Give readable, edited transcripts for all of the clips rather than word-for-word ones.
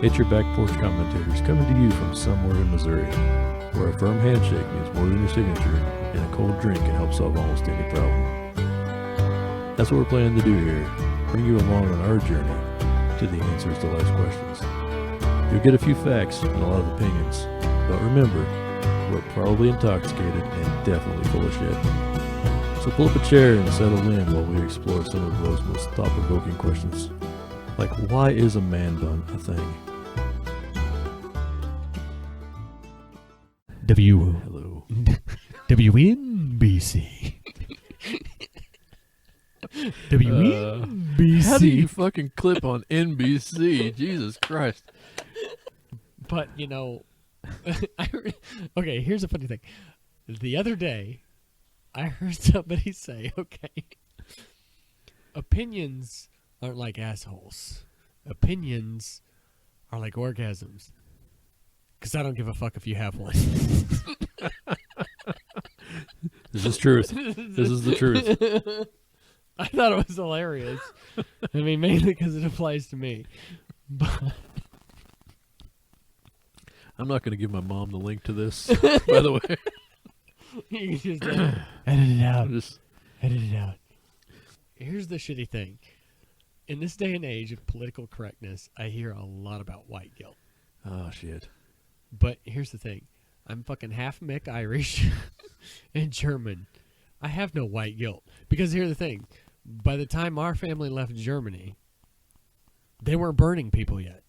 It's your back porch commentators coming to you from somewhere in Missouri, where a firm handshake means more than your signature, and a cold drink can help solve almost any problem. That's what we're planning to do here, bring you along on our journey to the answers to life's questions. You'll get a few facts and a lot of opinions, but remember, we're probably intoxicated and definitely full of shit. So pull up a chair and settle in while we explore some of those most thought-provoking questions, like why is a man bun a thing? Hello. WNBC. WNBC. How do you fucking clip on NBC? Jesus Christ. But, you know, okay, here's a funny thing. The other day, I heard somebody say, okay, opinions aren't like assholes. Opinions are like orgasms. Because I don't give a fuck if you have one. This is truth. This is the truth. I thought it was hilarious. I mean, mainly because it applies to me. But I'm not going to give my mom the link to this, by the way. you can just edit it out. Just Edit it out. Here's the shitty thing. In this day and age of political correctness, I hear a lot about white guilt. oh, shit. But here's the thing. I'm fucking half Mick Irish and German. I have no white guilt. Because here's the thing. By the time our family left Germany, they weren't burning people yet.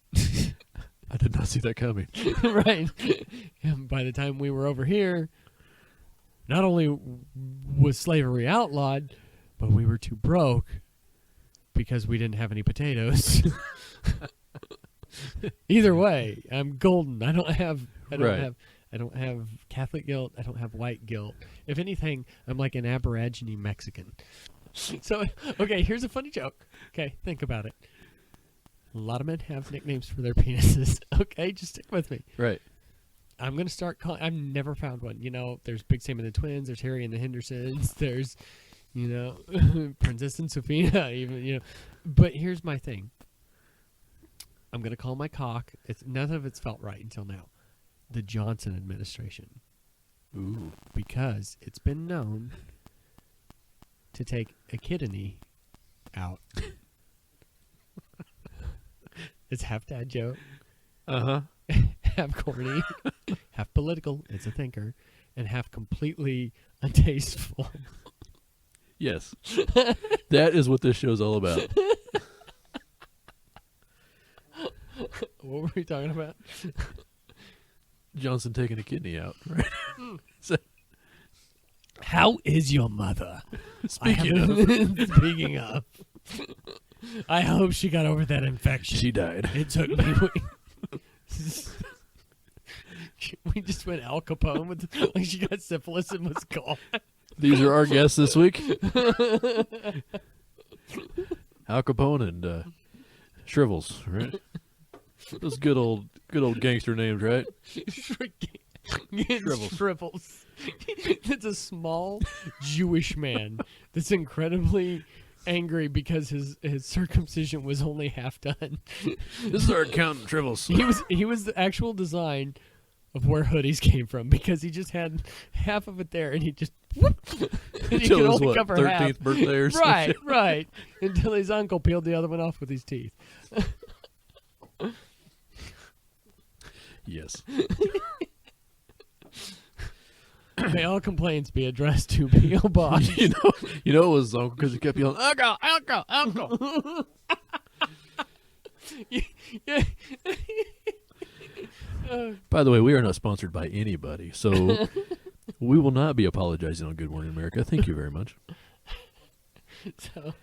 I did not see that coming. Right. And by the time we were over here, not only was slavery outlawed, but we were too broke because we didn't have any potatoes. Either way, I'm golden. I don't have Catholic guilt. I don't have white guilt. If anything, I'm like an Aborigine Mexican. So, okay, here's a funny joke. Okay, think about it. A lot of men have nicknames for their penises. Okay, just stick with me. Right. I'm going to start calling... I've never found one. You know, there's Big Sam and the Twins. There's Harry and the Hendersons. There's, you know, Princess and Sophia. Even, you know. But here's my thing. I'm going to call my cock. None of it's felt right until now. The Johnson administration. Ooh. Because it's been known to take a kidney out. It's half dad joke. Uh-huh. Half corny. Half political. It's a thinker. And half completely untasteful. Yes. That is what this show's all about. What were we talking about? Johnson taking a kidney out, right? So, How is your mother? speaking of, I hope she got over that infection. she died. It took me. We just went Al Capone with like she got syphilis and was gone. These are our guests this week. Al Capone and Shrivels, right? Those good old gangster names, right? Shrivels. It's a small Jewish man that's incredibly angry because his circumcision was only half done. This is our accountant, Shrivels. He was the actual design of where hoodies came from because he just had half of it there and he just and he could only cover 13th half. birthday or something. Right. Until his uncle peeled the other one off with his teeth. Yes. May all complaints be addressed to P.O. Box. You know it was his uncle because he kept yelling, "Uncle." By the way, we are not sponsored by anybody, so we will not be apologizing on Good Morning America. Thank you very much. So,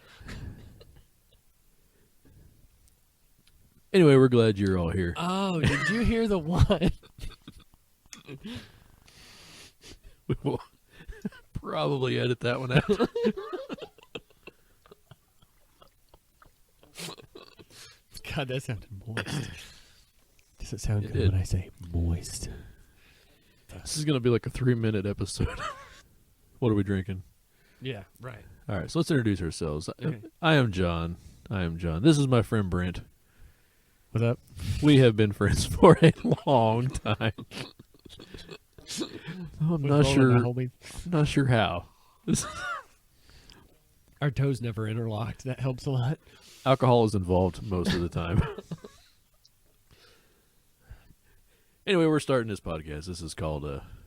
anyway, we're glad you're all here. oh, did you hear the one? We will probably edit that one out. God, that sounded moist. Does it sound It good did. when I say moist? This is going to be like a 3-minute episode. What are we drinking? Yeah, right. All right, so let's introduce ourselves. Okay. I am John. This is my friend Brent. What's up? We have been friends for a long time. I'm not sure how. Our toes never interlocked. That helps a lot. Alcohol is involved most of the time. Anyway, we're starting this podcast. This is called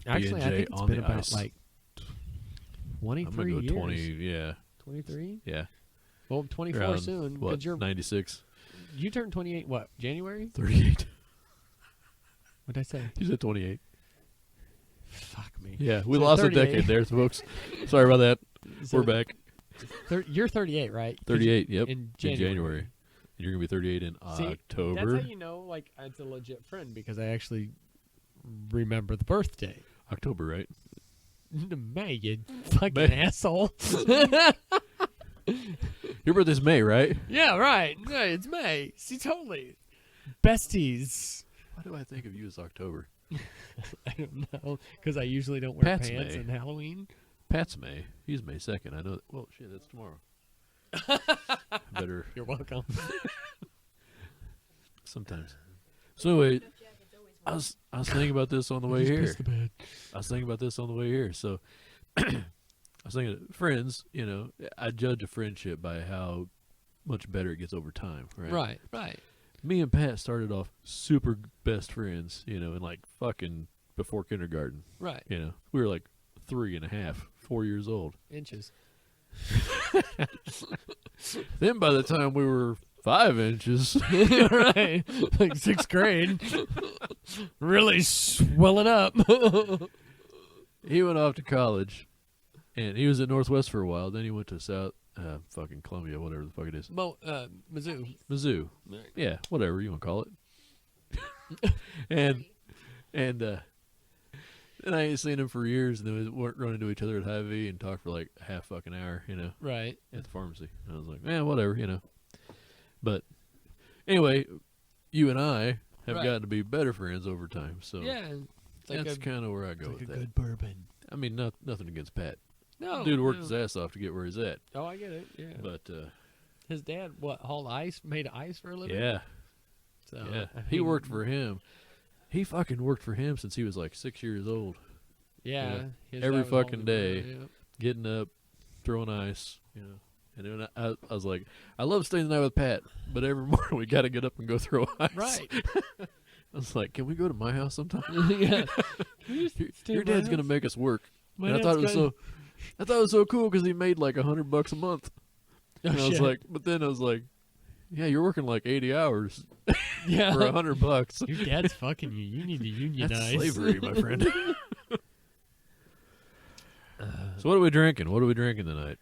Actually, I B&J think it's on been the about ice. like 23 I'm gonna go years. 20. Yeah, 23? yeah. Well, 24 Around, soon. what? 'Cause you're 96, you turned 28. What? January? 38. What did I say? You said 28. Fuck me. Yeah, we So lost 38. a decade there, folks. Sorry about that. So We're back. You're 38, right? 38. Yep. In In January. January. And you're gonna be 38 in See, October. That's how you know, like, it's a legit friend because I actually remember the birthday. October, right? May, you fucking May. asshole. Your birthday's May, right? Yeah, right. Yeah, it's May. See, totally. Besties. Why do I think of you as October? I don't know, because I usually don't wear Pat's pants May. on Halloween. Pat's May. He's May 2nd. I know. Well, shit, that's tomorrow. Better You're welcome. sometimes. So anyway, I was thinking about this on the way Just here. piss the bed. I was thinking about this on the way here. So I was thinking, friends. You know, I judge a friendship by how much better it gets over time, right? Right. Me and Pat started off super best friends. You know, in like fucking before kindergarten. Right. You know, we were like 3.5, 4 years old. Inches. Then by the time we were 5 inches, Right. Like 6th grade. Really swelling up. he went off to college, and he was at Northwest for a while. Then he went to South, fucking Columbia, whatever the fuck it is, Mizzou. Mizzou. Yeah, whatever you want to call it. and I ain't seen him for years, and then we weren't running into each other at Hy-Vee and talked for like a half fucking hour, you know, Right. at the pharmacy. And I was like, man, whatever, you know. But anyway, you and I have Right. gotten to be better friends over time. So Yeah. It's like that's kind of where I it's go like with a that. good bourbon. I mean, nothing against Pat. No. Dude worked no. his ass off to get where he's at. Oh, I get it. Yeah. But His dad, hauled ice, made ice for a living? yeah, So, yeah, I he mean, worked for him. He fucking worked for him since he was like 6 years old. Yeah. his Every dad was fucking hauling day. it, yeah. Getting up, throwing ice, you know. And then I was like, I love staying the night with Pat, but every morning we got to get up and go throw ice. Right. I was like, can we go to my house sometime? Yeah. Your dad's gonna make us work. My And I thought it was so cool because he made like $100 a month. Oh, And I was shit. like, but then I was like, yeah, you're working like 80 hours yeah. for $100. Your dad's fucking you. You need to unionize. That's slavery, my friend. So what are we drinking? What are we drinking tonight?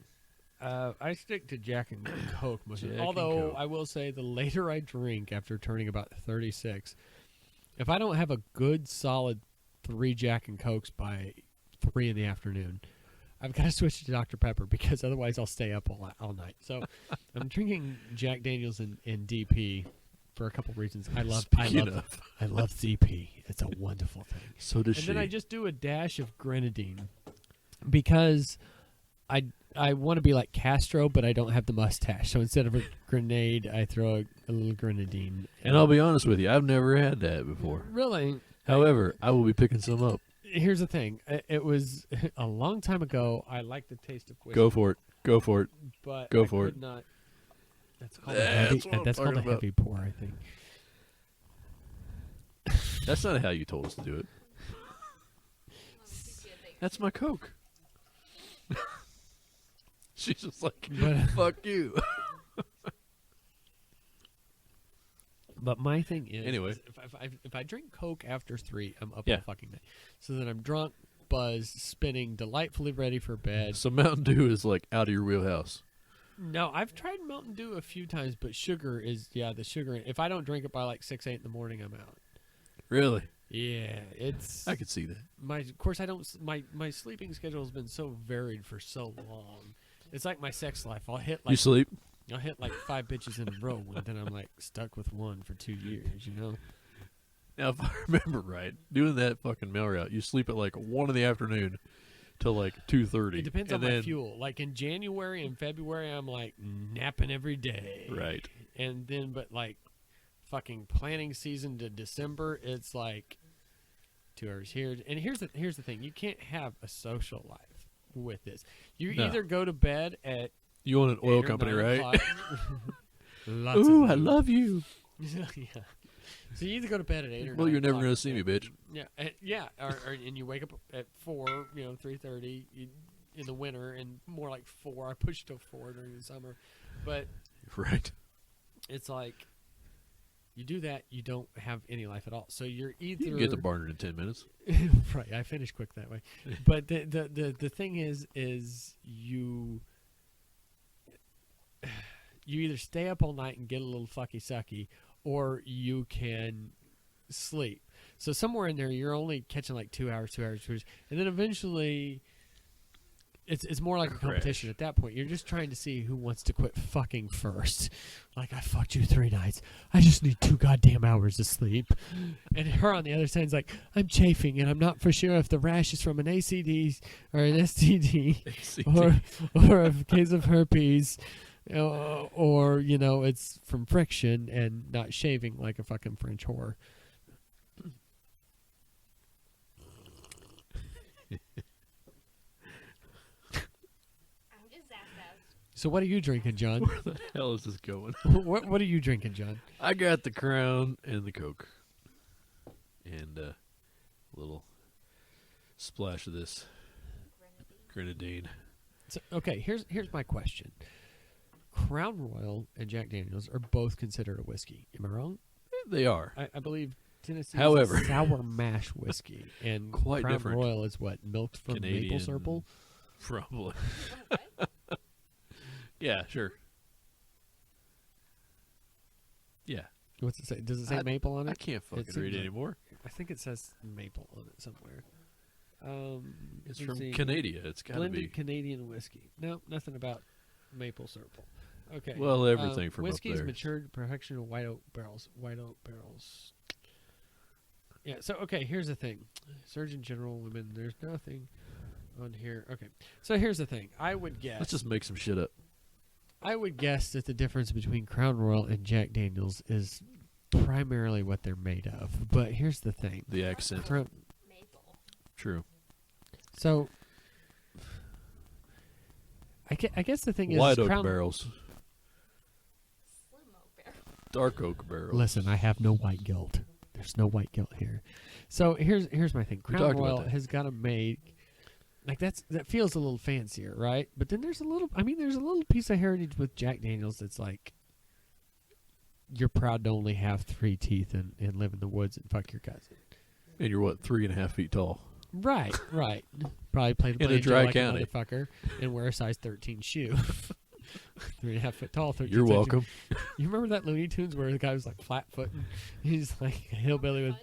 I stick to Jack and Coke mostly. Jack and Although Coke. I will say the later I drink after turning about 36, if I don't have a good solid 3 Jack and Cokes by 3 in the afternoon, I've got to switch to Dr. Pepper because otherwise I'll stay up all night. So I'm drinking Jack Daniels and DP for a couple reasons. I love DP. It's a wonderful thing. So does And she. then I just do a dash of grenadine because I want to be like Castro, but I don't have the mustache. So instead of a grenade, I throw a little grenadine. And I'll be honest with you, I've never had that before. Really? However, I will be picking some up. Here's the thing. It was a long time ago. I liked the taste of whiskey. Go for it. Go for it. But Go I for could it. Not. That's called That's what I'm That's called a talking about. heavy pour, I think. That's not how you told us to do it. That's my Coke. She's just like, But- fuck you. But my thing is, Anyway. is if I drink Coke after 3, I'm up Yeah. all fucking night. So then I'm drunk, buzzed, spinning, delightfully ready for bed. So Mountain Dew is like out of your wheelhouse. No, I've tried Mountain Dew a few times, but sugar is the sugar. If I don't drink it by like 6, 8 in the morning, I'm out. Really? Yeah, it's I could see that. of course I don't. My sleeping schedule has been so varied for so long. It's like my sex life. I'll hit You sleep? 5 bitches in a row, and then I'm like stuck with one for 2 years. You know. Now, if I remember right, doing that fucking mail route, you sleep at like 1 in the afternoon till like 2:30. It depends and on my then- fuel. Like in January and February, I'm like napping every day. Right. And then, but like fucking planning season to December, it's like 2 hours here. And here's the thing: you can't have a social life with this. You No. either go to bed at You own an oil 8 or company, 9 right? o'clock. Lots Ooh, of I food. love you. Yeah. So you either go to bed at 8 or 9 Well, you're never o'clock. going to see me, bitch. Yeah, and you wake up at 4, 3:30 in the winter, and more like 4. I push till 4 during the summer, but Right. it's like you do that, you don't have any life at all. So you're either You can get to Barnard in 10 minutes. right. I finish quick that way, but the thing is you either stay up all night and get a little fucky sucky, or you can sleep. So somewhere in there, you're only catching like 2 hours, and then eventually, it's more like a competition at that point. You're just trying to see who wants to quit fucking first. Like, I fucked you 3 nights. I just need 2 goddamn hours of sleep. And her on the other side is like, I'm chafing, and I'm not for sure if the rash is from an ACD or an STD or a case of herpes. Or, it's from friction and not shaving like a fucking French whore. So what are you drinking, John? Where the hell is this going? What are you drinking, John? I got the Crown and the Coke. And a little splash of this grenadine. So, okay, here's my question. Crown Royal and Jack Daniels are both considered a whiskey. Am I wrong? They are. I believe Tennessee However, is a sour mash whiskey, and quite Crown different. Royal is what, milked from Canadian, maple syrup? Probably. Yeah, sure. Yeah. What's it say? Does it say maple on it? I can't fucking read like- anymore. I think it says maple on it somewhere. It's let's from see. Canada. It's got to Blended be. Canadian whiskey. No, nothing about maple syrup. Okay. Well, everything from up whiskey's there. matured to perfection of white oak barrels. White oak barrels. Yeah. So okay, here's the thing. Surgeon General women. There's nothing on here. Okay. So here's the thing. I would guess. Let's just make some shit up. I would guess that the difference between Crown Royal and Jack Daniels is primarily what they're made of. But here's the thing. The accent. True. So, I guess the thing is, White oak Crown. barrels. Dark oak barrels. Listen, I have no white guilt. There's no white guilt here. So here's my thing. We Crown talked about Royal that. has got to make like that feels a little fancier, right? But then there's a little. I mean, there's a little piece of heritage with Jack Daniels that's like you're proud to only have 3 teeth and live in the woods and fuck your cousin. And you're what, 3.5 feet tall? Right. Probably play the In a banjo dry like county. a motherfucker and wear a size 13 shoe. 3.5 foot tall. 13 You're centimeters. welcome. You remember that Looney Tunes where the guy was like flat footing? He's like a hillbilly with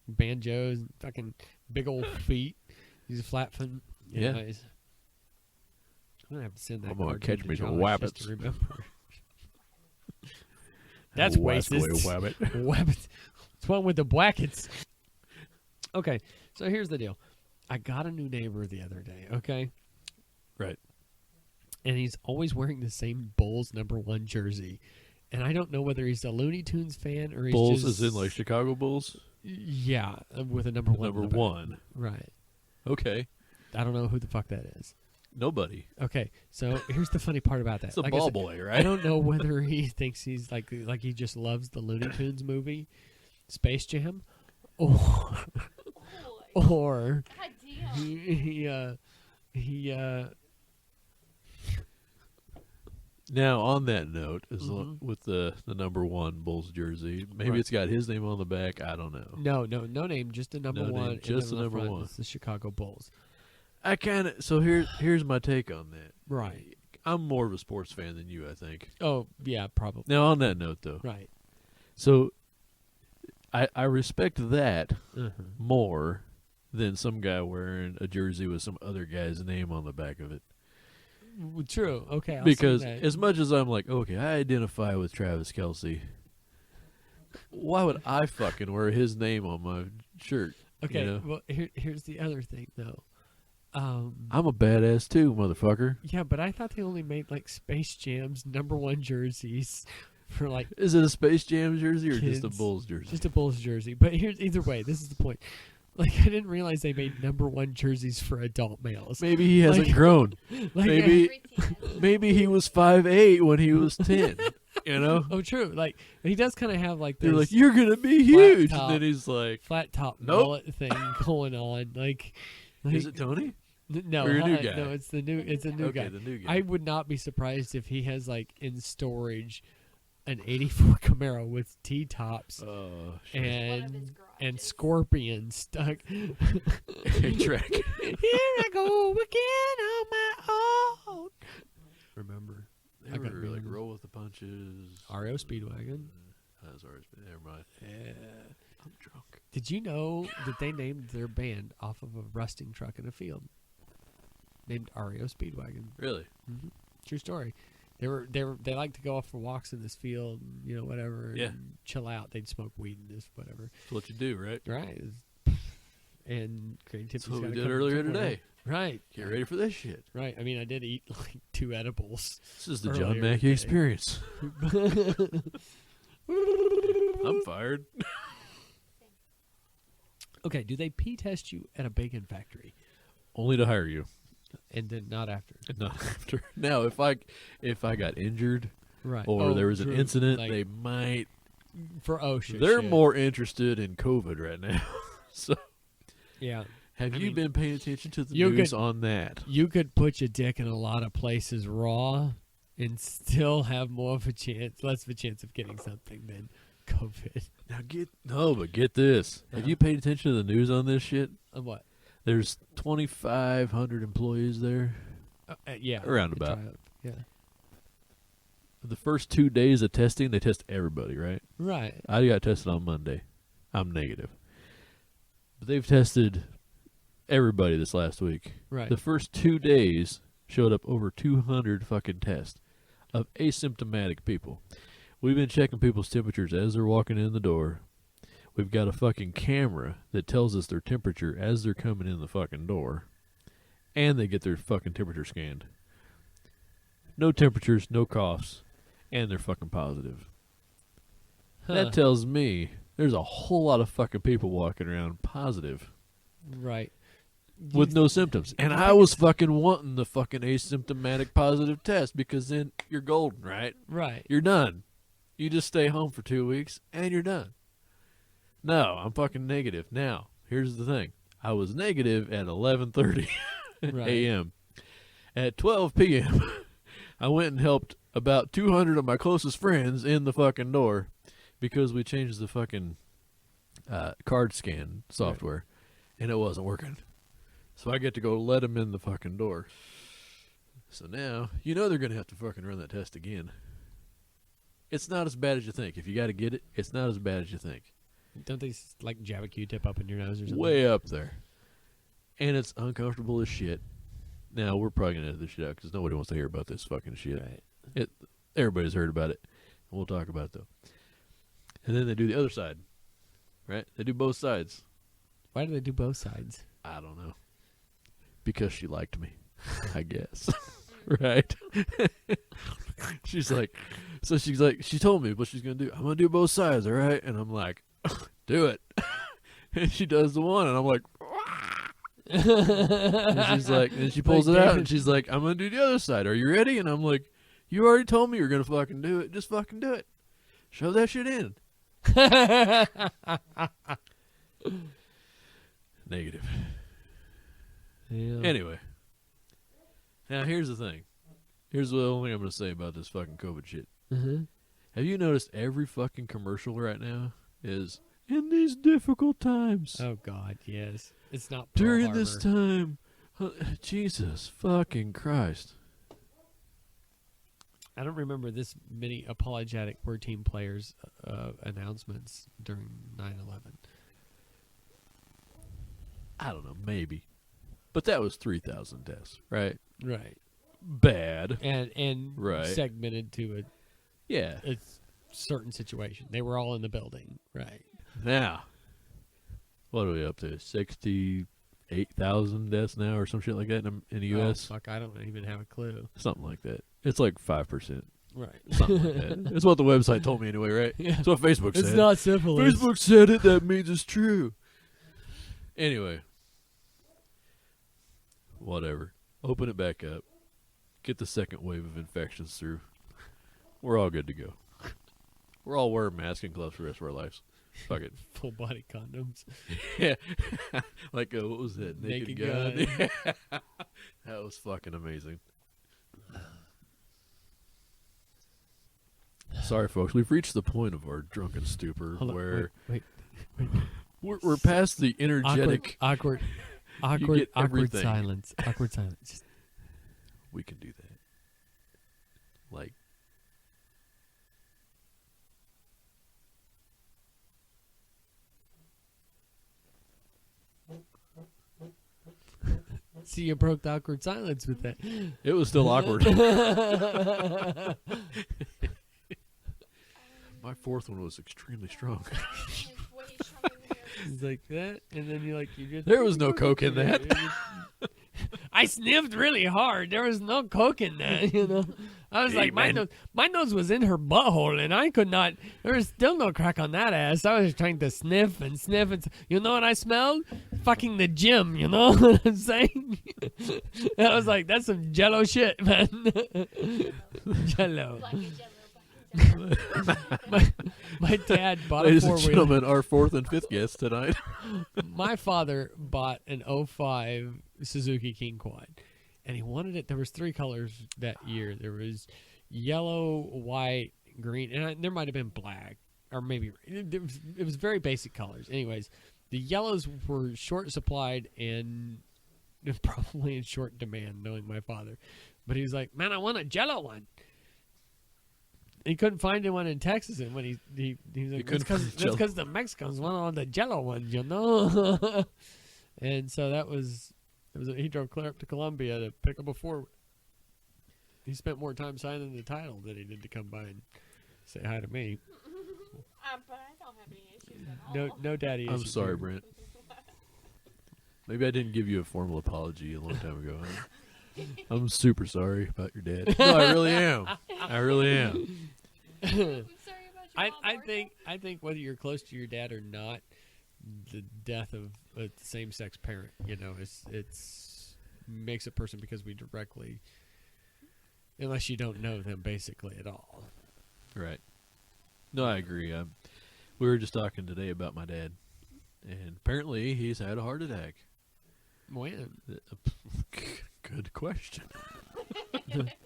banjos and fucking big old feet. He's a flat footing. Yeah. Anyways, I'm gonna have to send that. I'm gonna card catch to me some Josh wabbits. just to remember. That's racist. Wabbit. Wabbit. What's wrong with the blackets? Okay, so here's the deal. I got a new neighbor the other day. Okay. Right. And he's always wearing the same Bulls #1 jersey. And I don't know whether he's a Looney Tunes fan or he's Bulls just... as in like Chicago Bulls? Yeah, with a #1. Number 1. Right. Okay. I don't know who the fuck that is. Nobody. Okay, so here's the funny part about that. It's a Like I ball said, boy, I right? don't know whether he thinks he's like he just loves the Looney Tunes movie, Space Jam, or he Now, on that note, with the #1 Bulls jersey, maybe Right. it's got his name on the back. I don't know. no name, just the #1. name, and just then the on front #1. is the Chicago Bulls. I kind of so here's my take on that. Right. I'm more of a sports fan than you, I think. Oh yeah, probably. Now, on that note, though, Right. so I respect that Uh-huh. more than some guy wearing a jersey with some other guy's name on the back of it. True. Okay. I'll Because say that. as much as I'm like, okay, I identify with Travis Kelce, why would I fucking wear his name on my shirt? Okay. You know? Well, here's the other thing though. I'm a badass too, motherfucker. Yeah, but I thought they only made like Space Jam's #1 jerseys for like Is it a Space Jam jersey or just a Kids. Bulls jersey? just a Bulls jersey. But here's either way. This is the point. Like I didn't realize they made #1 jerseys for adult males. Maybe he hasn't Like- grown. Like, Maybe Every team has maybe he was 5'8" when he was 10. You know? Oh, true. Like he does kind of have like They're this like, you're gonna be flat huge, top. and then he's like, flat top Nope. mullet thing going on. Like "Is it Tony? no, or your new guy? no, it's the new. It's a new Okay, guy. the new guy." I would not be surprised if he has like in storage an '84 Camaro with T tops Oh, shit. one of his and garages. scorpions stuck. A-track. Here I go again on my own. Remember, They I got were like me. roll with the punches. REO Speedwagon. That's already never mind. Yeah. I'm drunk. Did you know that they named their band off of a rusting truck in a field? Named REO Speedwagon. Really? Mm-hmm. True story. They like to go off for walks in this field, and, you know, whatever, Yeah. and chill out. They'd smoke weed in this, whatever. That's what you do, right? Right. And creativity. That's what we did earlier today. Right. Get ready for this shit. Right. I mean, I did eat like 2 edibles. This is the Earlier John Mackey today. experience. I'm fired. Okay. Do they pee test you at a bacon factory Only to hire you, and then not after? and not after. Now, if I got injured Right. or Oh, there was an true. incident, Like, they might. for OSHA. They're shit. more interested in COVID right now. So, Yeah. have I you mean, been paying attention to the you news could- on that? You could put your dick in a lot of places raw and still have more of a chance, less of a chance of getting something than COVID. Now get this. Have Yeah. you paid attention to the news on this shit? What? There's 2,500 employees there. Yeah. Around you about. try it. Yeah. The first 2 days of testing, they test everybody, right? Right. I got tested on Monday. I'm negative. But they've tested everybody this last week. Right. The first 2 days showed up over 200 fucking tests of asymptomatic people. We've been checking people's temperatures as they're walking in the door. We've got a fucking camera that tells us their temperature as they're coming in the fucking door. And they get their fucking temperature scanned. No temperatures, no coughs, and they're fucking positive. Huh. That tells me there's a whole lot of fucking people walking around positive Right. with no symptoms. And I was fucking wanting the fucking asymptomatic positive test because then you're golden, right? Right. You're done. You just stay home for 2 weeks and you're done. No, I'm fucking negative. Now, here's the thing. I was negative at 11:30 Right. a.m. At 12 p.m., I went and helped about 200 of my closest friends in the fucking door because we changed the fucking card scan software and it wasn't working. So I get to go let them in the fucking door. So now, you know they're going to have to fucking run that test again. It's not as bad as you think. If you got to get it, it's not as bad as you think. Don't they like jab a Q-tip up in your nose or something? Way up there. And it's uncomfortable as shit. Now, we're probably going to edit this shit out because nobody wants to hear about this fucking shit. Right. Everybody's heard about it. And we'll talk about it, though. And then they do the other side. Right? They do both sides. Why do they do both sides? I don't know. Because she liked me, I guess. Right? She's like, she told me what she's going to do. I'm going to do both sides, all right? And I'm like, do it. And she does the one, and I'm like, and she's like, and she pulls Like, it out, David- and she's like, I'm going to do the other side. Are you ready? And I'm like, you already told me you're going to fucking do it. Just fucking do it. Shove that shit in. Negative. Yeah. Anyway. Now, here's the thing. Here's the only thing I'm going to say about this fucking COVID shit. Uh-huh. Have you noticed every fucking commercial right now is, in these difficult times, Oh God, yes. It's not Pearl during this Harbor. time, Jesus fucking Christ. I don't remember this many apologetic word team players announcements during 9/11. I don't know, maybe. But that was 3,000 deaths, right? Right. Bad. And Right. segmented to Yeah. a certain situation. They were all in the building. Right. Now, what are we up to? 68,000 deaths now or some shit like that in the U.S.? Oh, fuck, I don't even have a clue. Something like that. It's like 5%. Right. Something like that. That's what the website told me anyway, right? Yeah. That's what Facebook said. It's not syphilis. Facebook said it, that means it's true. Anyway. Whatever. Open it back up. Get the second wave of infections through. We're all good to go. We're all wearing masks and gloves for the rest of our lives. Fuck it. Full body condoms. Yeah. Like, what was that? Naked Gun? Gun. Yeah. That was fucking amazing. Sorry, folks. We've reached the point of our drunken stupor Hold on, where wait. we're past the energetic. Awkward get everything. silence. Awkward silence. Just We can do that. Like, see, you broke the awkward silence with that. it was still awkward. My fourth one was extremely strong. It's like that, and then you just. There was no coke in that. I sniffed really hard. There was no coke in that, you know. I was like, my nose was in her butthole, and I could not. There was still no crack on that ass. I was trying to sniff and sniff, and you know what I smelled? Fucking the gym. You know what I'm saying? I was like, that's some Jello shit, man. Jello. My dad bought Ladies a and four-wheeler. gentlemen, our fourth and fifth guest tonight. My father bought an 05 Suzuki King Quad, and he wanted it. There was 3 colors that year. There was yellow, white, green, and there might have been black, or maybe it was very basic colors. Anyways, the yellows were short supplied and probably in short demand, knowing my father. But he was like, "Man, I want a Jello one." He couldn't find one in Texas, and when he was like, "That's because the Mexicans want all the Jello ones, you know." And so he drove clear up to Columbia to pick up a 4. He spent more time signing the title than he did to come by and say hi to me. But I don't have any issues at all. No daddy issues. I'm sorry, Brent. Maybe I didn't give you a formal apology a long time ago. Huh? I'm super sorry about your dad. No, I really am. I really am. I'm sorry about your mom, I think whether you're close to your dad or not, the death of a same-sex parent, you know, it's makes a person because we directly, unless you don't know them basically at all. Right. No, I agree. We were just talking today about my dad, and apparently he's had a heart attack. When? Good question.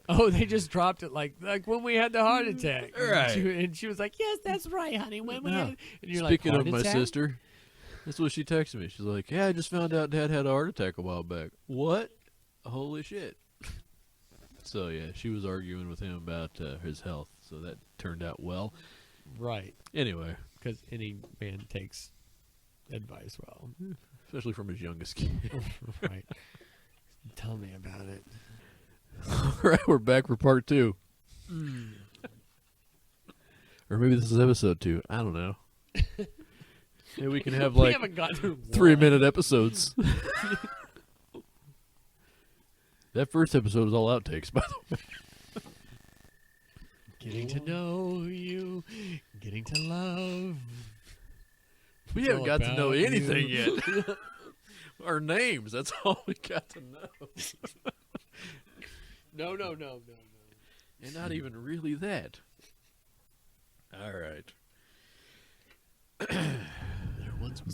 Oh, they just dropped it like when we had the heart attack. Right. And she was like, "Yes, that's right, honey. When we Yeah. had," and you're Speaking like, of my "Heart attack?" sister, that's what she texted me. She's like, "Yeah, I just found out Dad had a heart attack a while back." What? Holy shit! So yeah, she was arguing with him about his health, so that turned out well. Right. Anyway, Because any man takes advice well. especially from his youngest kid. Right. Tell me about it. All right, we're back for part 2. Or maybe this is episode 2. I don't know. Maybe we can have We like haven't gotten to 3-minute episodes. That first episode was all outtakes, by the way. Getting to know you, getting to love. We It's haven't all got to know about anything you. yet. Our names, that's all we got to know. No. And not even really that. All right.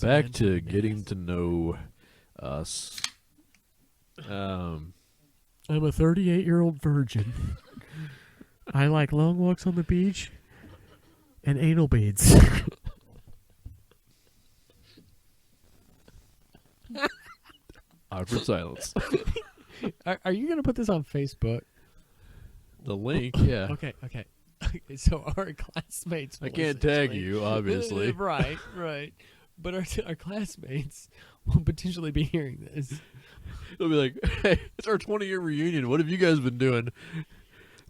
Back to getting to know us. I'm a 38-year-old virgin. I like long walks on the beach and anal beads. Awkward silence. Are you going to put this on Facebook? The link, yeah. Okay. So our classmates. I will can't tag essentially- you, obviously. Right. But our classmates will potentially be hearing this. They'll be like, "Hey, it's our 20-year reunion. What have you guys been doing?"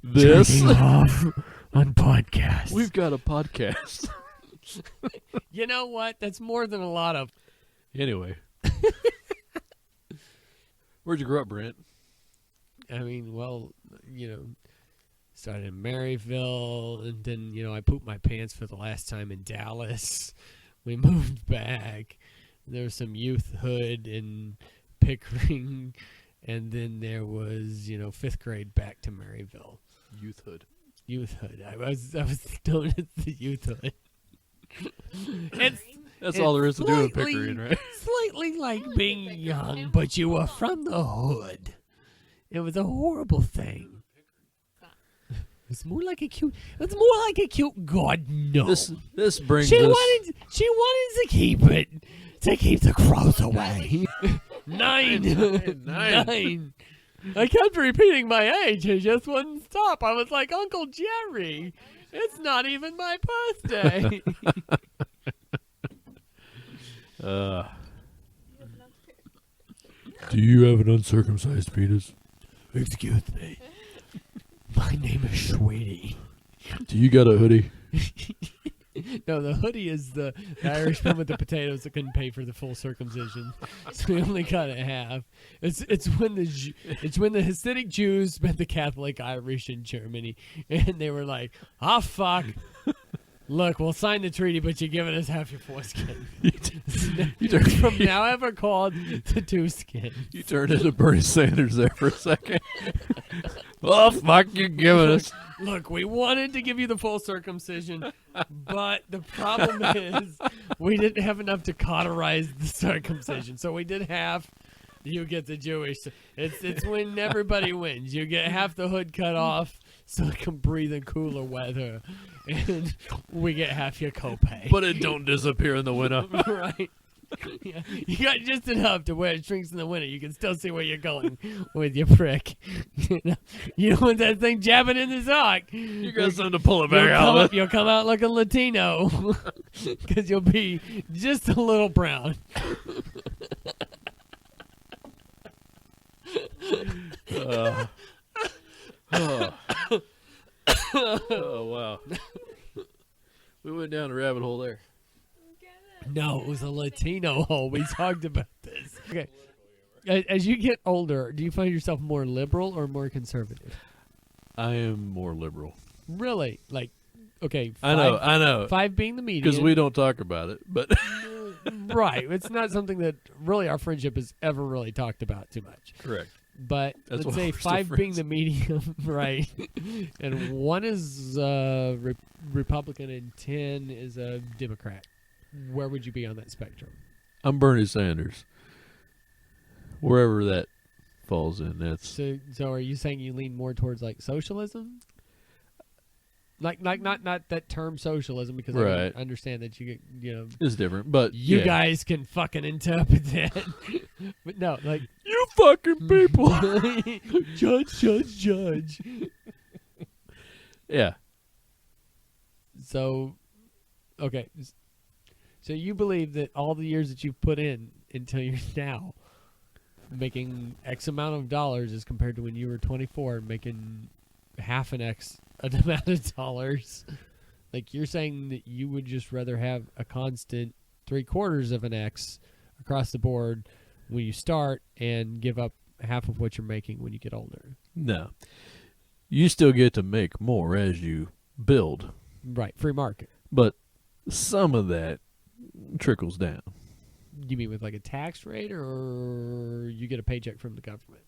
This. Jerking off on podcasts. We've got a podcast. You know what? That's more than a lot of. Anyway. Where'd you grow up, Brent? I mean, well, started in Maryville, and then, I pooped my pants for the last time in Dallas. We moved back. There was some youth hood in Pickering, and then there was, 5th grade back to Maryville. Youth hood. I was known as the youth hood. That's all there is to do in slightly- Pickering, right? Slightly like being young, but you were from the hood. It was a horrible thing. It's more like a cute. It's more like a cute. God no. This brings She us. wanted to keep it, to keep the crows away. Nine. I kept repeating my age. It just wouldn't stop. I was like, Uncle Jerry, it's not even my birthday. Do you have an uncircumcised penis? Excuse me. My name is Sweetie. Do you got a hoodie? No, the hoodie is the Irishman with the potatoes that couldn't pay for the full circumcision, so we only got it half. It's when the Hasidic Jews met the Catholic Irish in Germany, and they were like, "Ah, fuck! Look, we'll sign the treaty, but you're giving us half your foreskin." It's from now ever called the two skin. You turned into Bernie Sanders there for a second. Oh, fuck, you're giving us. Look, we wanted to give you the full circumcision, but the problem is we didn't have enough to cauterize the circumcision. So we did half. You get the Jewish. It's when everybody wins. You get half the hood cut off so it can breathe in cooler weather, and we get half your copay. But it don't disappear in the winter. Right. Yeah. You got just enough to where it shrinks in the winter. You can still see where you're going with your prick. You don't want that thing jabbing in the sock. You got something to pull it back out. You'll come out looking Latino because you'll be just a little brown. Oh, wow. We went down a rabbit hole there. No, it was a Latino hole. We talked about this. Okay. As you get older, do you find yourself more liberal or more conservative? I am more liberal. Really? Like, okay. I know. 5 being the median. Because we don't talk about it, but Right. It's not something that really our friendship has ever really talked about too much. correct. But That's let's why say we're still 5 being friends. the medium, right? And 1 is Republican and 10 is a Democrat. Where would you be on that spectrum? I'm Bernie Sanders. Wherever that falls in, that's So are you saying you lean more towards like socialism? Like not that term socialism, because Right. I understand that you it's different. But you yeah. guys can fucking interpret that. But no, like You fucking people. judge. Yeah. So, okay. So you believe that all the years that you've put in until you're now making X amount of dollars as compared to when you were 24 and making half an X amount of dollars, like you're saying that you would just rather have a constant 3/4 of an X across the board when you start and give up half of what you're making when you get older. No. You still get to make more as you build. Right. Free market. But some of that trickles down. You mean with like a tax rate, or you get a paycheck from the government?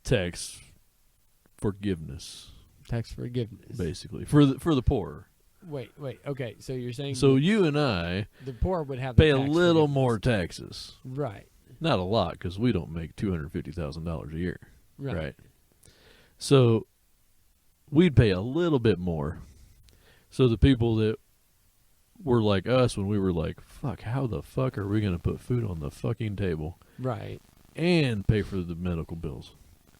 Tax forgiveness, Tax forgiveness. basically, for the poor. Wait. Okay, so you're saying So you and I the poor would have pay the a tax little forgiveness. more taxes. Right. Not a lot, because we don't make $250,000 a year. Right. So we'd pay a little bit more. So the people that were like us when we were like, fuck, how the fuck are we going to put food on the fucking table Right. and pay for the medical bills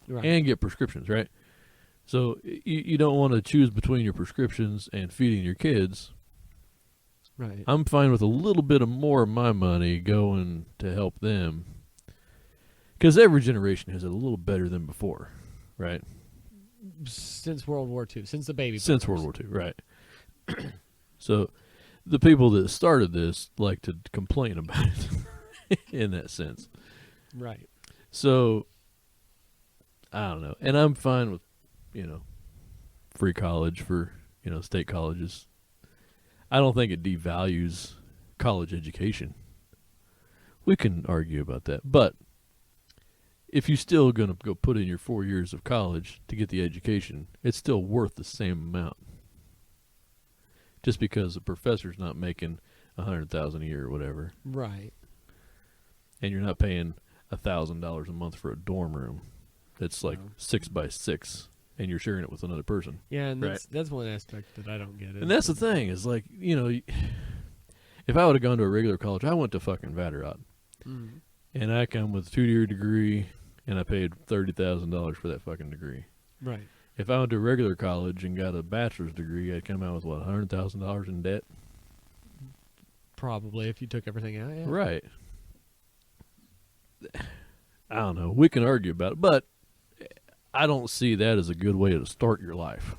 Right. and get prescriptions, right? So you don't want to choose between your prescriptions and feeding your kids. right. I'm fine with a little bit of more of my money going to help them. Because every generation has it a little better than before, right? Since World War II, since the baby Since boomers. World War II, right. So the people that started this like to complain about it in that sense. Right. So I don't know. And I'm fine with, free college for, state colleges. I don't think it devalues college education. We can argue about that. But if you're still going to go put in your 4 years of college to get the education, it's still worth the same amount. Just because the professor's not making $100,000 a year or whatever. Right. And you're not paying $1,000 a month for a dorm room that's like 6 by 6, and you're sharing it with another person. Yeah, and that's one aspect that I don't get. And that's the thing is like, if I would have gone to a regular college, I went to fucking BJOTR, and I come with a 2-year degree, and I paid $30,000 for that fucking degree. Right. If I went to a regular college and got a bachelor's degree, I'd come out with what, $100,000 in debt? Probably, if you took everything out. Yeah. Right. I don't know. We can argue about it, but I don't see that as a good way to start your life.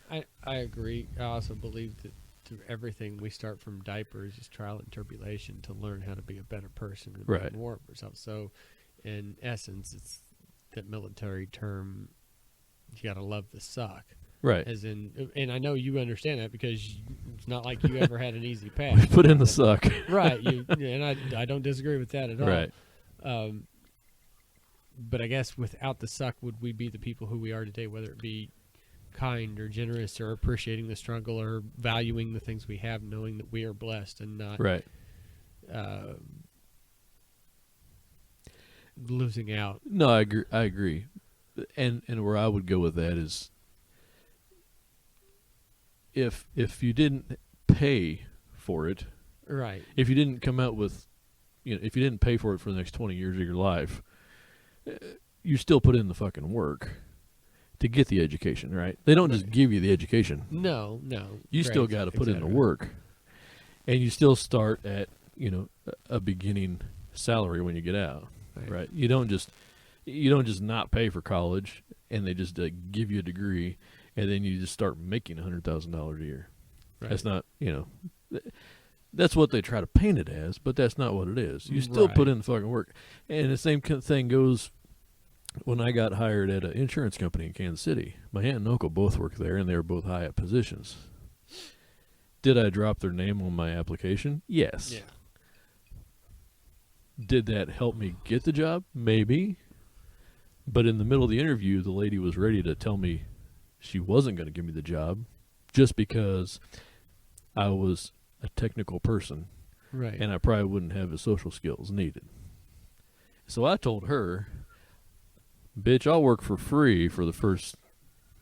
I agree. I also believe that through everything we start from diapers is trial and tribulation to learn how to be a better person and Right. be more of yourself. So, in essence, it's that military term. You got to love the suck. Right. As in, and I know you understand that because it's not like you ever had an easy path. Put in the suck. Right. And I don't disagree with that at all. Right. But I guess without the suck, would we be the people who we are today, whether it be kind or generous or appreciating the struggle or valuing the things we have, knowing that we are blessed and not Right. Losing out. No, I agree. And where I would go with that is if you didn't pay for it, Right. if you didn't come out with, if you didn't pay for it for the next 20 years of your life, you still put in the fucking work to get the education, right? They don't just give you the education. No. You still got to put in the work. And you still start at, a beginning salary when you get out, right? You don't just not pay for college and they just give you a degree and then you just start making $100,000 a year. Right. That's not, that's what they try to paint it as, but that's not what it is. You still put in the fucking work. And the same thing goes when I got hired at an insurance company in Kansas City. My aunt and uncle both worked there, and they were both high up positions. Did I drop their name on my application? Yes. Yeah. Did that help me get the job? Maybe. But in the middle of the interview, the lady was ready to tell me she wasn't going to give me the job just because I was a technical person. Right. And I probably wouldn't have the social skills needed. So I told her, bitch, I'll work for free for the first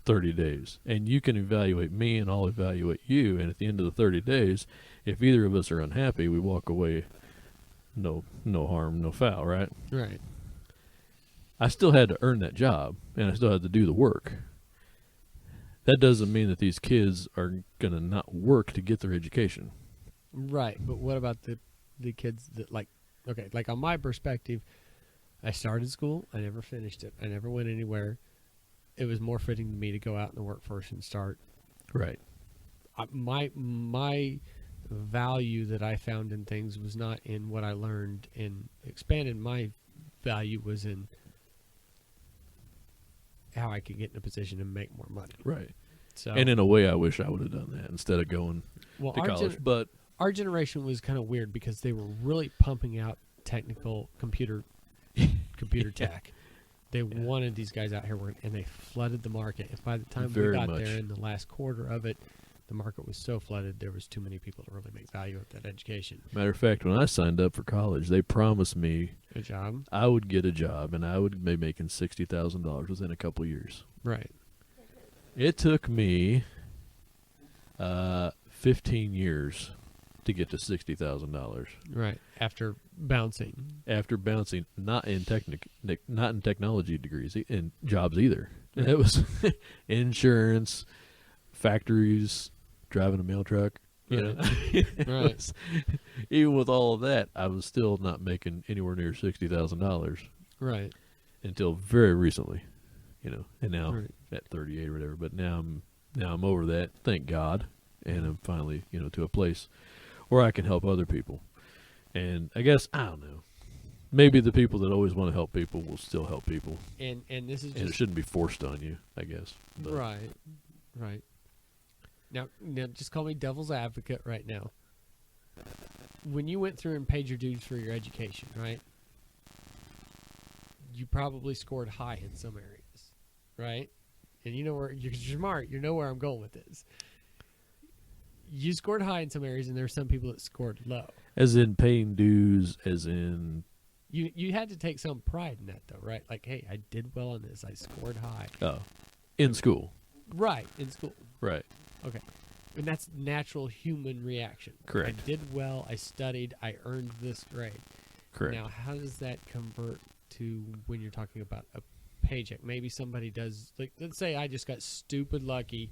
30 days. And you can evaluate me and I'll evaluate you. And at the end of the 30 days, if either of us are unhappy, we walk away, no harm, no foul, right? Right. I still had to earn that job, and I still had to do the work. That doesn't mean that these kids are going to not work to get their education. Right. But what about the kids that like on my perspective, I started school. I never finished it. I never went anywhere. It was more fitting to me to go out in the workforce and start. Right. My value that I found in things was not in what I learned and expanded. My value was in how I could get in a position and make more money. Right. So, and in a way, I wish I would have done that instead of going to college. But our generation was kind of weird because they were really pumping out technical computer tech. They wanted these guys out here working, and they flooded the market. And by the time we got there in the last quarter of it, the market was so flooded, there was too many people to really make value of that education. Matter of fact, when I signed up for college, they promised me a job. I would get a job, and I would be making $60,000 within a couple years. Right. It took me 15 years to get to $60,000. Right. After bouncing, not in technology degrees, in jobs either. It was insurance, factories, driving a mail truck. Right. Even with all of that, I was still not making anywhere near $60,000. Right. Until very recently, and now at 38 or whatever. But now I'm over that, thank God, and I'm finally to a place where I can help other people. And I guess I don't know. maybe the people that always want to help people will still help people, And this is and it just shouldn't be forced on you, I guess. But right. Now, just call me devil's advocate right now. When you went through and paid your dues for your education, right? You probably scored high in some areas, right? And you know where you're smart. You know where I'm going with this. You scored high in some areas, and there's some people that scored low. As in paying dues, as in You had to take some pride in that, though, right? Like, hey, I did well on this. I scored high. In school. Right, in school. Right. Okay. And that's natural human reaction. Correct. I did well. I studied. I earned this grade. Correct. Now, how does that convert to when you're talking about a paycheck? Maybe somebody does, like, let's say I just got stupid lucky.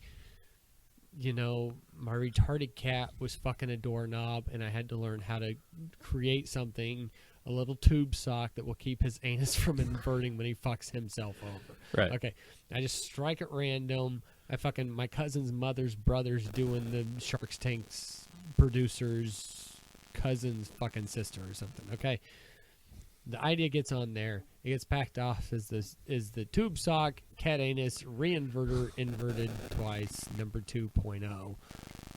You know, my retarded cat was fucking a doorknob, and I had to learn how to create something, a little tube sock that will keep his anus from inverting when he fucks himself over. Right. Okay. I just strike at random. My cousin's mother's brother's doing the Shark's Tank's producer's cousin's fucking sister or something. Okay. The idea gets on there. It gets packed off as the tube sock, cat anus, reinverter, inverted twice, number 2.0.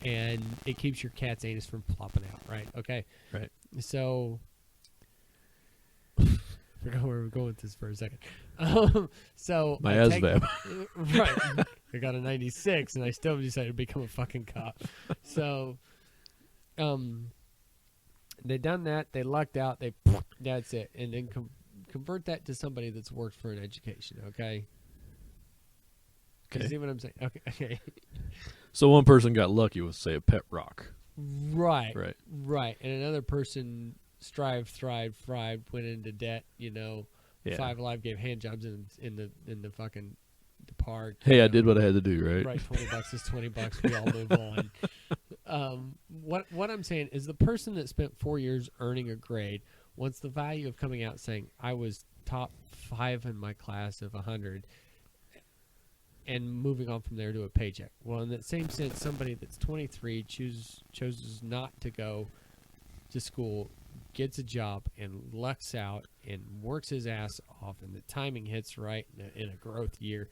And it keeps your cat's anus from plopping out, right? Okay. Right. So I forgot where we're going with this for a second. So My ASVAB. Right. I got a 96, and I still decided to become a fucking cop. So, they done that. They lucked out. That's it. And then convert that to somebody that's worked for an education. Okay. You see what I'm saying? Okay. So one person got lucky with, say, a pet rock. Right. Right. And another person strived, thrived, went into debt. You know, Yeah. Five Alive gave hand jobs in the fucking the park. Hey, I did what I had to do, right? Right, $20 is $20. We all move on. What I'm saying is the person that spent 4 years earning a grade wants the value of coming out saying I was top 5 in my class of 100, and moving on from there to a paycheck. Well, in that same sense, somebody that's 23 chooses not to go to school, gets a job, and lucks out and works his ass off, and the timing hits right in a growth year,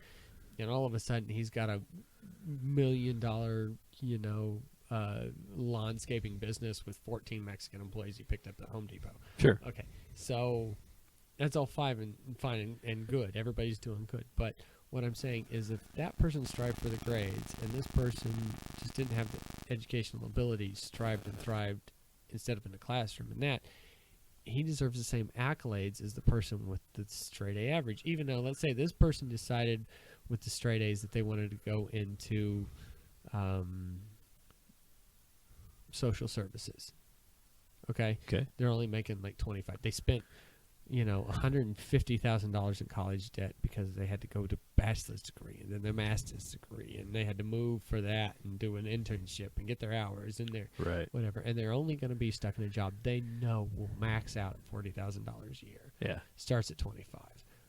and all of a sudden he's got a $1 million, landscaping business with 14 Mexican employees he picked up at Home Depot. Sure. Okay, so that's all fine and good. Everybody's doing good. But what I'm saying is if that person strived for the grades and this person just didn't have the educational ability, strived and thrived instead of in the classroom, and that, he deserves the same accolades as the person with the straight A average. Even though, let's say this person decided with the straight A's that they wanted to go into social services. Okay? They're only making like 25. They spent, $150,000 in college debt because they had to go to bachelor's degree and then their master's degree, and they had to move for that and do an internship and get their hours in there. Right. Whatever. And they're only going to be stuck in a job they know will max out at $40,000 a year. Yeah. Starts at 25.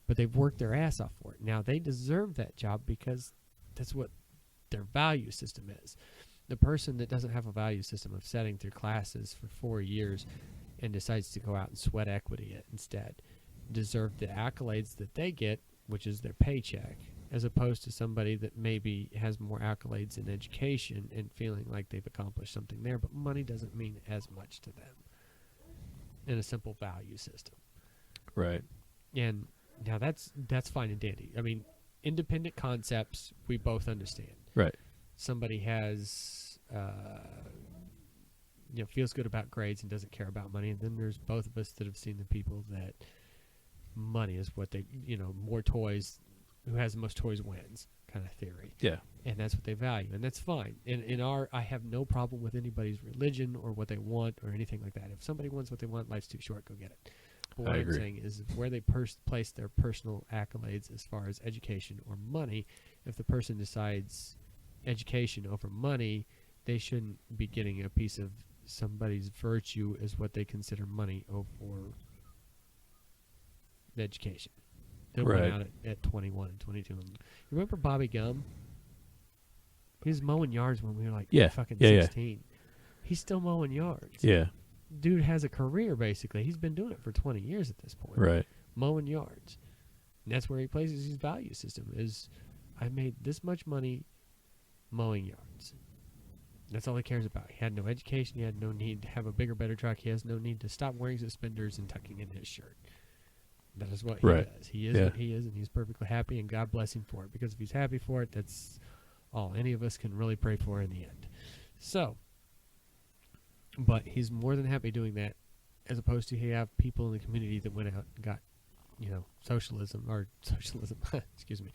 But they've worked their ass off for it. Now, they deserve that job because that's what their value system is. The person that doesn't have a value system of setting through classes for 4 years and decides to go out and sweat equity it instead deserve the accolades that they get, which is their paycheck, as opposed to somebody that maybe has more accolades in education and feeling like they've accomplished something there, but money doesn't mean as much to them in a simple value system. Right. And now that's fine and dandy. I mean, independent concepts we both understand. Right. Somebody has feels good about grades and doesn't care about money, and then there's both of us that have seen the people that money is what they, more toys, who has the most toys wins kind of theory. Yeah. And that's what they value, and that's fine. I have no problem with anybody's religion or what they want or anything like that. If somebody wants what they want, life's too short, go get it. But what I'm saying is where they place their personal accolades as far as education or money, if the person decides education over money, they shouldn't be getting a piece of somebody's virtue as what they consider money over the education. They went out at 21 and 22. You remember Bobby Gum? He was mowing yards when we were like fucking 16. Yeah. He's still mowing yards. Yeah. dude has a career, basically. He's been doing it for 20 years at this point. Right. Mowing yards. And that's where he places his value system is, I made this much money mowing yards. That's all he cares about. He had no education. He had no need to have a bigger, better truck. He has no need to stop wearing suspenders and tucking in his shirt. That is what he does. He is what he is, and he's perfectly happy, and God bless him for it. Because if he's happy for it, that's all any of us can really pray for in the end. So, but he's more than happy doing that, as opposed to he have people in the community that went out and got, socialism, excuse me,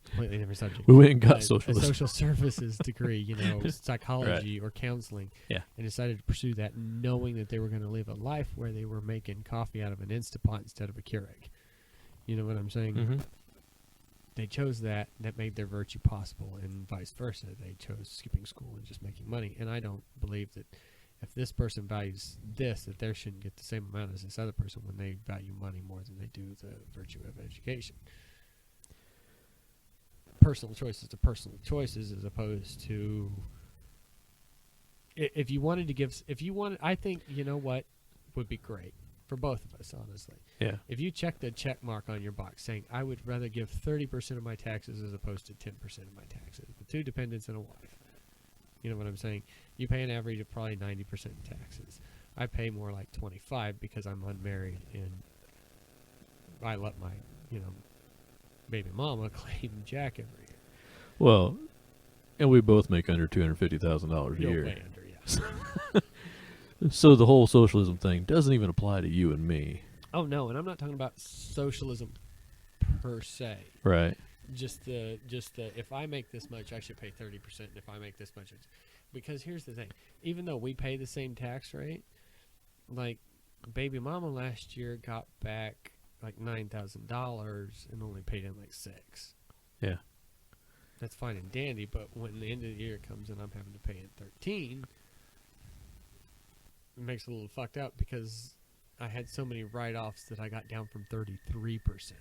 completely different subject. We went and got A socialism. social services degree, psychology or counseling. Yeah. And decided to pursue that, knowing that they were going to live a life where they were making coffee out of an Instapot instead of a Keurig. You know what I'm saying? Mm-hmm. They chose that made their virtue possible, and vice versa. They chose skipping school and just making money. And I don't believe that if this person values this, that they shouldn't get the same amount as this other person when they value money more than they do the virtue of education. Personal choices to personal choices, as opposed to if you wanted to give, I think, what would be great for both of us, honestly. Yeah. If you check the check mark on your box saying, I would rather give 30% of my taxes as opposed to 10% of my taxes, with 2 dependents and a wife. You know what I'm saying? You pay an average of probably 90% in taxes. I pay more like 25 because I'm unmarried, and I let my, baby mama claim Jack every year. Well, and we both make under $250,000 a You're year. way under, yes. So the whole socialism thing doesn't even apply to you and me. Oh, no, and I'm not talking about socialism per se. Right. Just the if I make this much, I should pay 30%, and if I make this much, because here's the thing. Even though we pay the same tax rate, like, baby mama last year got back like $9,000 and only paid in like $6,000. Yeah. That's fine and dandy, but when the end of the year comes and I'm having to pay in $13,000, it makes it a little fucked up because I had so many write-offs that I got down from 33%.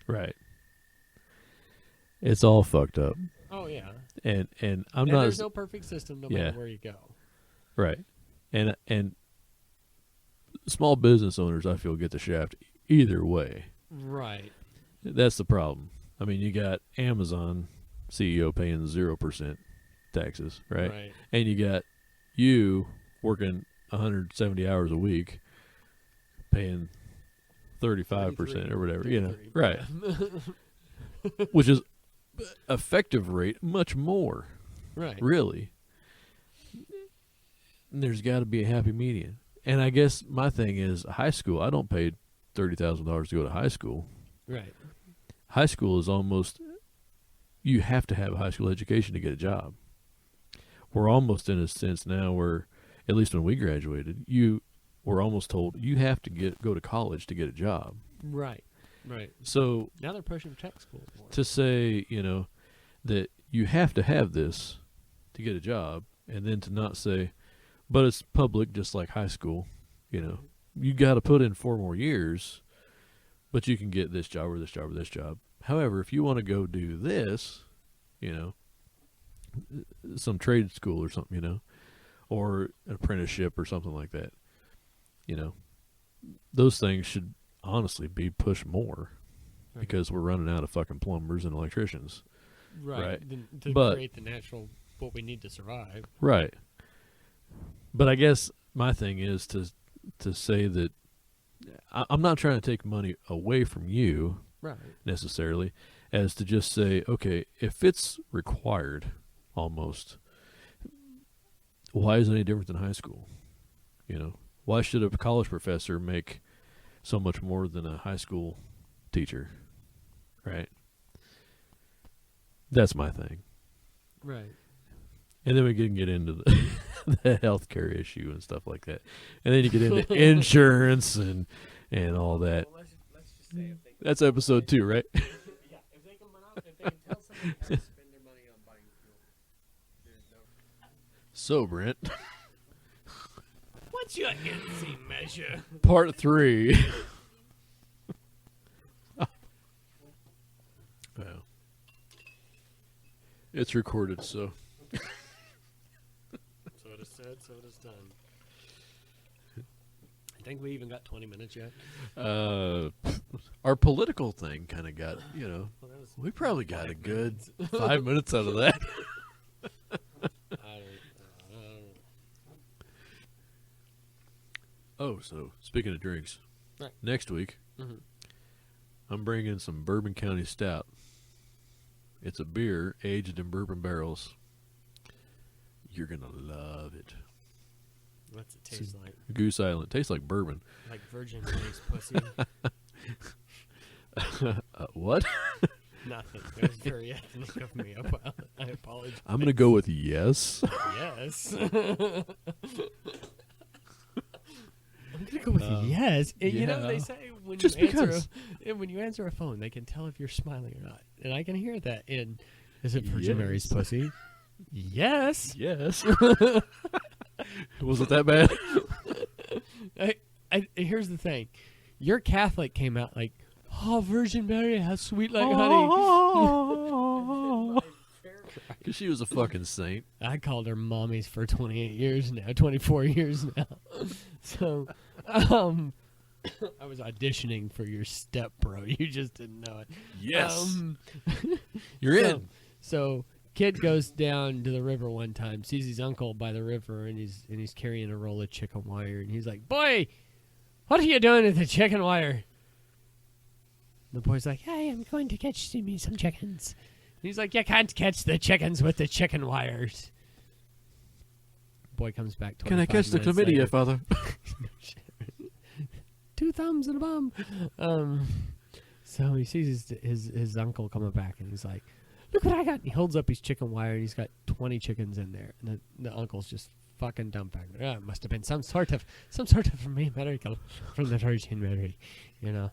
Right. It's all fucked up. Oh yeah. And I'm and not. There's no perfect system, no matter where you go. Right. And small business owners, I feel, get the shaft either way. Right. That's the problem. I mean, you got Amazon CEO paying 0% taxes, right? Right. And you got you working 170 hours a week, paying 35% or whatever, 33, right? Which is effective rate much more, Right. really. And there's got to be a happy median. And I guess my thing is, high school, I don't pay $30,000 to go to high school. Right. High school is almost, you have to have a high school education to get a job. We're almost in a sense now where, at least when we graduated, you were almost told you have to go to college to get a job. Right. Right. So Now they're pushing tech schools more. to say, that you have to have this to get a job, and then to not say, but it's public just like high school, you got to put in 4 more years, but you can get this job or this job or this job. However, if you want to go do this, some trade school or something, or an apprenticeship or something like that, those things should honestly be pushed more, Right. because we're running out of fucking plumbers and electricians. Right. To But- create the natural, what we need to survive. Right. But I guess my thing is to say that I'm not trying to take money away from you Right. necessarily, as to just say, okay, if it's required almost, why is it any different than high school? Why should a college professor make so much more than a high school teacher? Right? That's my thing. Right. And then we can get into the, the healthcare issue and stuff like that. And then you get into insurance and all that. Well, let's just say if they That's episode 2, right? yeah, if they can tell somebody else to spend their money on buying fuel, there's no. So, Brent, What's your NC measure? part 3. Well, it's recorded, so. So it is said, so it is done. I think we even got 20 minutes yet. Our political thing kind of got, Well, that was we probably got a 5 good minutes. 5 minutes out of that. I don't Oh, so speaking of drinks, Right. next week Mhm. I'm bringing some Bourbon County Stout. It's a beer aged in bourbon barrels. You're going to love it. What's it taste like? Goose Island. Tastes like bourbon. Like Virgin Mary's pussy? What? Nothing. It was very ethnic of me. I apologize. I'm going to go with yes. Yes. I'm gonna go with yes. And you know, they yeah. say when Just you answer because. when you answer a phone, they can tell if you're smiling or not. And I can hear that in is it Virgin Mary's Yes. pussy? Yes. Yes. Was it that bad? Here's the thing. Your Catholic came out like, oh, Virgin Mary, how sweet like honey. Because she was a fucking saint. I called her mommies for 28 years now, 24 years now. So, I was auditioning for your step bro. You just didn't know it. Yes. You're in. So, kid goes down to the river one time, sees his uncle by the river, and he's carrying a roll of chicken wire, and he's like, "Boy, what are you doing with the chicken wire?" The boy's like, "Hey, I'm going to catch me some chickens." And he's like, "You can't catch the chickens with the chicken wires." Boy comes back. Can I catch the 25 minutes chlamydia, later. Father? 2 thumbs and a bum. So he sees his uncle coming back, and he's like, "Look what I got!" And he holds up his chicken wire, and he's got 20 chickens in there. And the uncle's just fucking dumbfounded. It must have been some sort of miracle from the Virgin Mary, you know.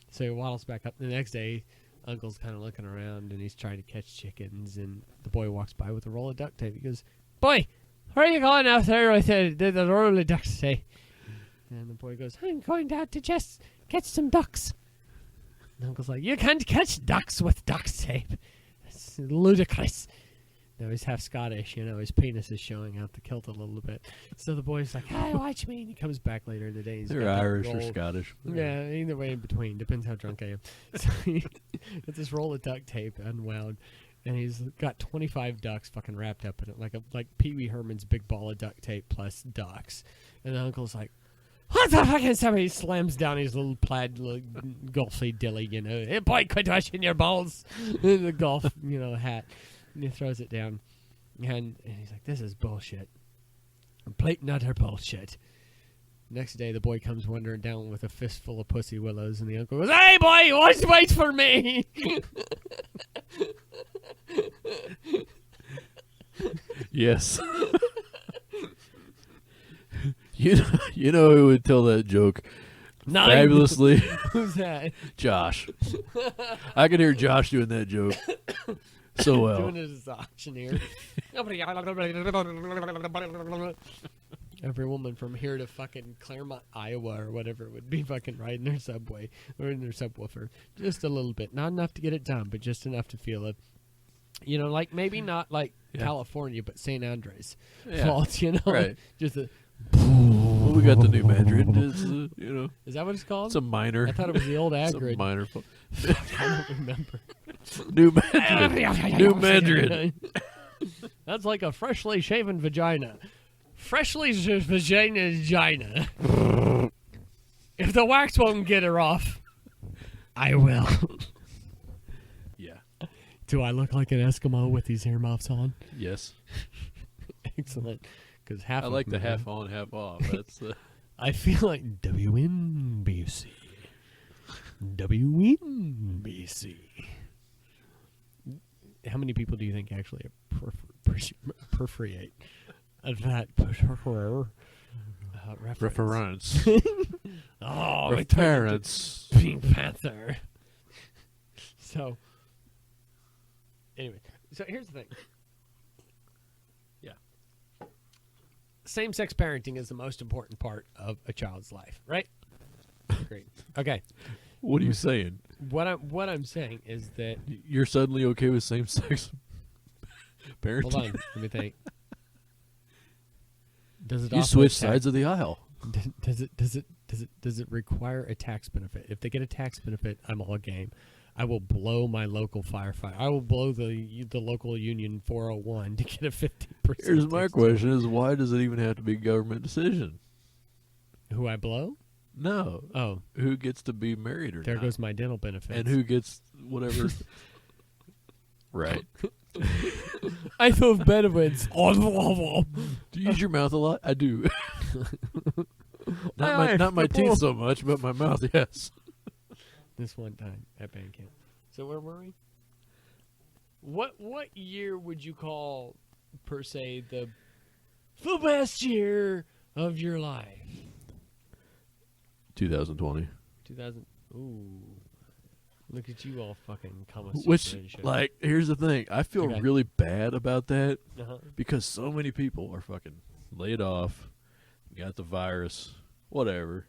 So he waddles back up. The next day, Uncle's kind of looking around, and he's trying to catch chickens. And the boy walks by with a roll of duct tape. He goes, "Boy, where are you going out there with the roll of duct tape?" And the boy goes, "I'm going out to just catch some ducks." And Uncle's like, "You can't catch ducks with duct tape. It's ludicrous." Now he's half Scottish, you know, his penis is showing out the kilt a little bit. So the boy's like, "Hey, watch me." And he comes back later in the day. He's They're got that Irish or roll- Scottish. Yeah, either way in between. Depends how drunk I am. So he got this roll of duct tape unwound, and he's got 25 ducks fucking wrapped up in it, like Pee Wee Herman's big ball of duct tape plus ducks. And the uncle's like, "What the fuck is that?" He slams down his little plaid golfy dilly, you know. "Hey, boy, quit washing your balls." The golf, hat. And he throws it down. And he's like, "This is bullshit. Complete and utter bullshit." Next day, the boy comes wandering down with a fistful of pussy willows, and the uncle goes, "Hey, boy, wait for me." Yes. You know who would tell that joke Nine. fabulously? Who's that? Josh. I could hear Josh doing that joke so well. Doing it as an auctioneer. Every woman from here to fucking Claremont, Iowa, or whatever would be fucking riding their subway or in their subwoofer just a little bit, not enough to get it done, but just enough to feel it. Like maybe not like California, but St. Andre's fault. Right. Just a. Well, we got the New Madrid. It's, Is that what it's called? it's a minor. I thought it was the old It's a Agrid. minor. I don't remember. New Madrid. New Madrid. That's like a freshly shaven vagina. Freshly vagina. If the wax won't get her off, I will. Yeah. Do I look like an Eskimo with these earmuffs on? Yes. Excellent. Because half I of like the them- half on, half off. That's I feel like WNBC. WNBC. How many people do you think actually perforate that reference? reference. Oh, Reference. Pink Panther. So, anyway, here's the thing. Yeah. Same-sex parenting is the most important part of a child's life, right? Great. Okay. What are you saying? What I'm saying is that You're suddenly okay with same-sex parenting? hold on, let me think. Does it You also switch attack- sides of the aisle. Does Does it require a tax benefit? If they get a tax benefit, I'm all game. I will blow my local firefighter. I will blow the local union 401 to get a 50%. Here's my tax question: is why does it even have to be a government decision? Who I blow? No. Oh, Who gets to be married or there not? goes my dental benefits. And who gets whatever? Right. I thought benefits. Do you use your mouth a lot? I do. not my teeth so much, but my mouth, yes. This one time at band camp. So where were we? What year would you call, per se, the best year of your life? 2020. 2000. Ooh. Look at you all fucking coming. Which, like, here's the thing. I feel Okay. really bad about that Uh-huh. because so many people are fucking laid off, got the virus, whatever,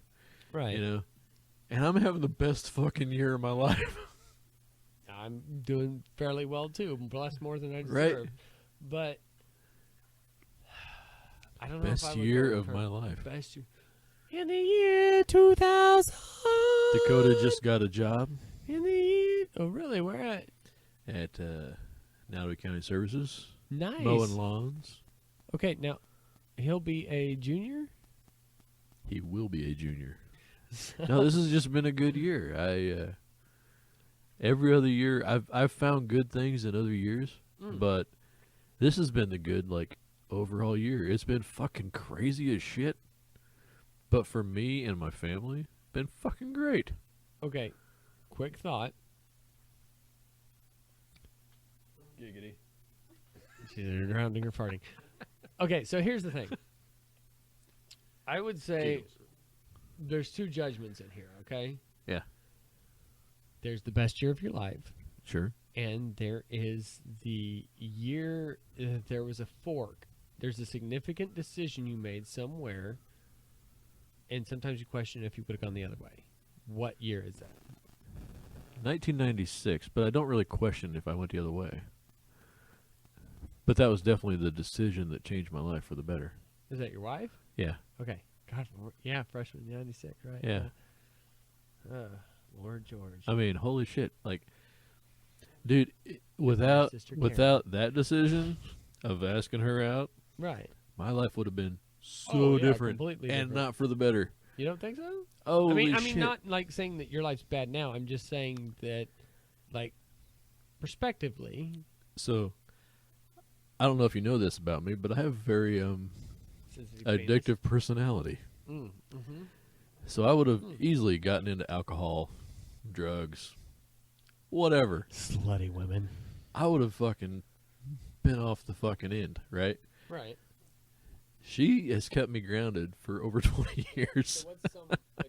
Right. you know. And I'm having the best fucking year of my life. I'm doing fairly well too. I'm blessed more than I deserve. Right. But I don't know if I Best would year go of for my life. Best year. In the year 2000. Dakota just got a job In the year. Oh, really? Where at? at Nowry County Services, Nice. mowing lawns. Okay, now he'll be a junior. He will be a junior. No, this has just been a good year. Every other year I've found good things in other years, but this has been the good overall year. It's been fucking crazy as shit, but for me and my family, been fucking great. Okay, quick thought. Giggity. She's either grounding or farting. Okay, so here's the thing. I would say there's two judgments in here, okay? Yeah. There's the best year of your life, Sure. and there is the year there was a fork. There's a significant decision you made somewhere, and sometimes you question if you would have gone the other way. What year is that? 1996, but I don't really question if I went the other way. But that was definitely the decision that changed my life for the better. Is that your wife? Yeah. Okay. God, yeah, freshman 96, right? Yeah. Lord George. I mean, holy shit. Dude, without Sister Karen. that decision of asking her out, Right. my life would have been so Oh, yeah, different completely and different. not for the better. You don't think so? Holy I shit. mean, not like saying that your life's bad now. I'm just saying that, prospectively, So, I don't know if you know this about me, but I have very sensitive addictive personality. penis. Mm-hmm. So I would have easily gotten into alcohol, drugs, whatever. Slutty women. I would have fucking been off the fucking end, right? Right. She has kept me grounded for over 20 years. So what's a